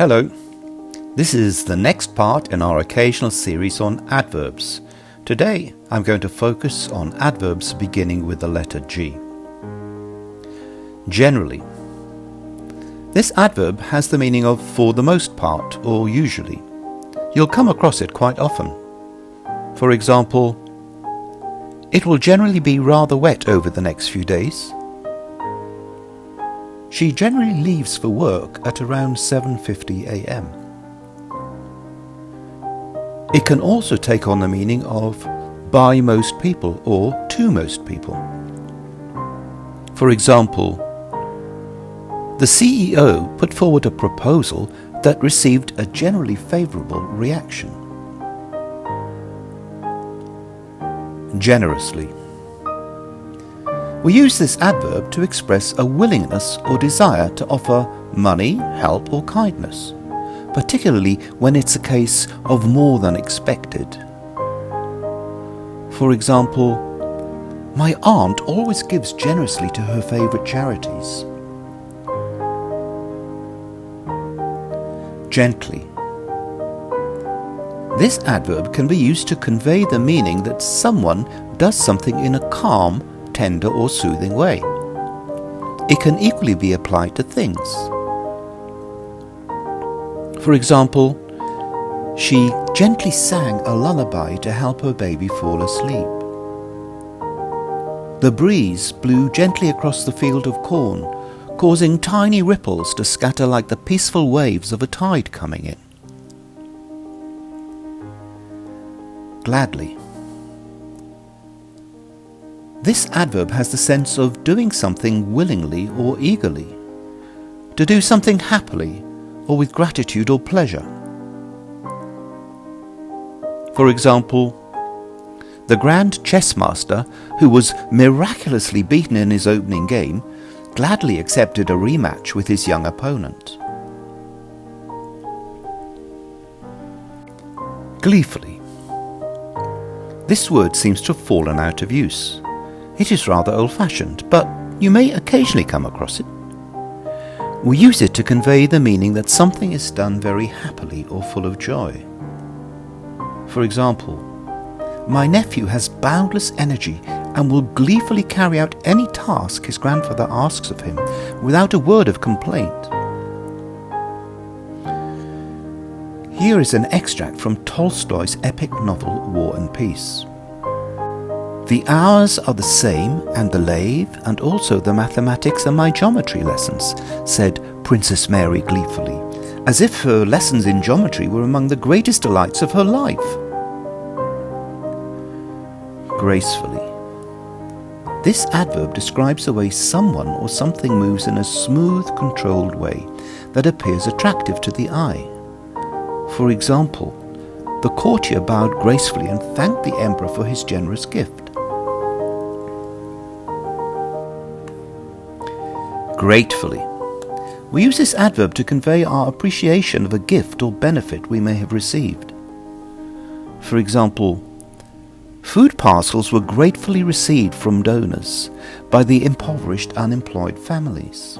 Hello, this is the next part in our occasional series on adverbs. Today I'm going to focus on adverbs beginning with the letter G. Generally. This adverb has the meaning of for the most part or usually. You'll come across it quite often. For example, it will generally be rather wet over the next few days. She generally leaves for work at around 7:50 a.m. It can also take on the meaning of by most people or to most people. For example, the CEO put forward a proposal that received a generally favourable reaction. Generously. We use this adverb to express a willingness or desire to offer money, help or kindness, particularly when it's a case of more than expected. For example, my aunt always gives generously to her favourite charities. Gently. This adverb can be used to convey the meaning that someone does something in a calm, tender or soothing way. It can equally be applied to things. For example, she gently sang a lullaby to help her baby fall asleep. The breeze blew gently across the field of corn, causing tiny ripples to scatter like the peaceful waves of a tide coming in. Gladly. This adverb has the sense of doing something willingly or eagerly, to do something happily or with gratitude or pleasure. For example, the Grand Chess Master, who was miraculously beaten in his opening game, gladly accepted a rematch with his young opponent. Gleefully. This word seems to have fallen out of use. It is rather old-fashioned, but you may occasionally come across it. We use it to convey the meaning that something is done very happily or full of joy. For example, my nephew has boundless energy and will gleefully carry out any task his grandfather asks of him without a word of complaint. Here is an extract from Tolstoy's epic novel War and Peace. The hours are the same, and the lathe, and also the mathematics and my geometry lessons, said Princess Mary gleefully, as if her lessons in geometry were among the greatest delights of her life. Gracefully. This adverb describes the way someone or something moves in a smooth, controlled way that appears attractive to the eye. For example, the courtier bowed gracefully and thanked the emperor for his generous gift. Gratefully. We use this adverb to convey our appreciation of a gift or benefit we may have received. For example, food parcels were gratefully received from donors by the impoverished unemployed families.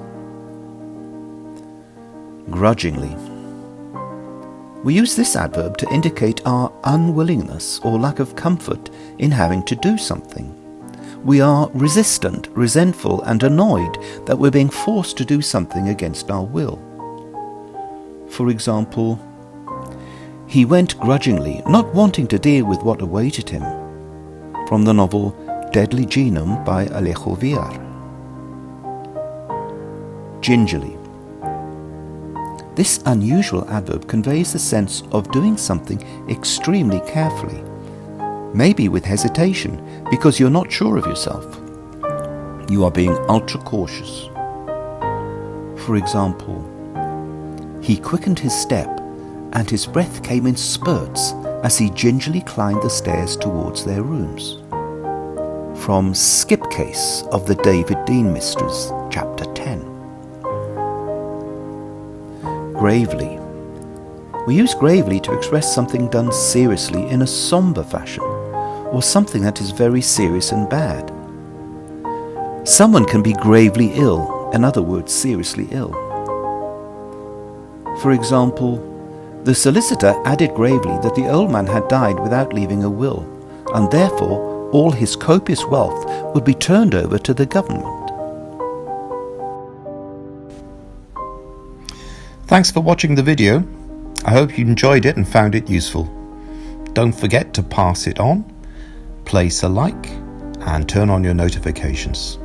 Grudgingly. We use this adverb to indicate our unwillingness or lack of comfort in having to do something. We are resistant, resentful and annoyed that we're being forced to do something against our will. For example, he went grudgingly, not wanting to deal with what awaited him. From the novel Deadly Genome by Alejo Villar. Gingerly. This unusual adverb conveys the sense of doing something extremely carefully, maybe with hesitation because you're not sure of yourself. You are being ultra cautious. For example, he quickened his step and his breath came in spurts as he gingerly climbed the stairs towards their rooms. From Skipcase of the David Dean Mysteries, Chapter 10. Gravely. We use gravely to express something done seriously in a sombre fashion, or something that is very serious and bad. Someone can be gravely ill, in other words, seriously ill. For example, the solicitor added gravely that the old man had died without leaving a will, and therefore all his copious wealth would be turned over to the government. Thanks for watching the video. I hope you enjoyed it and found it useful. Don't forget to pass it on, place a like, and turn on your notifications.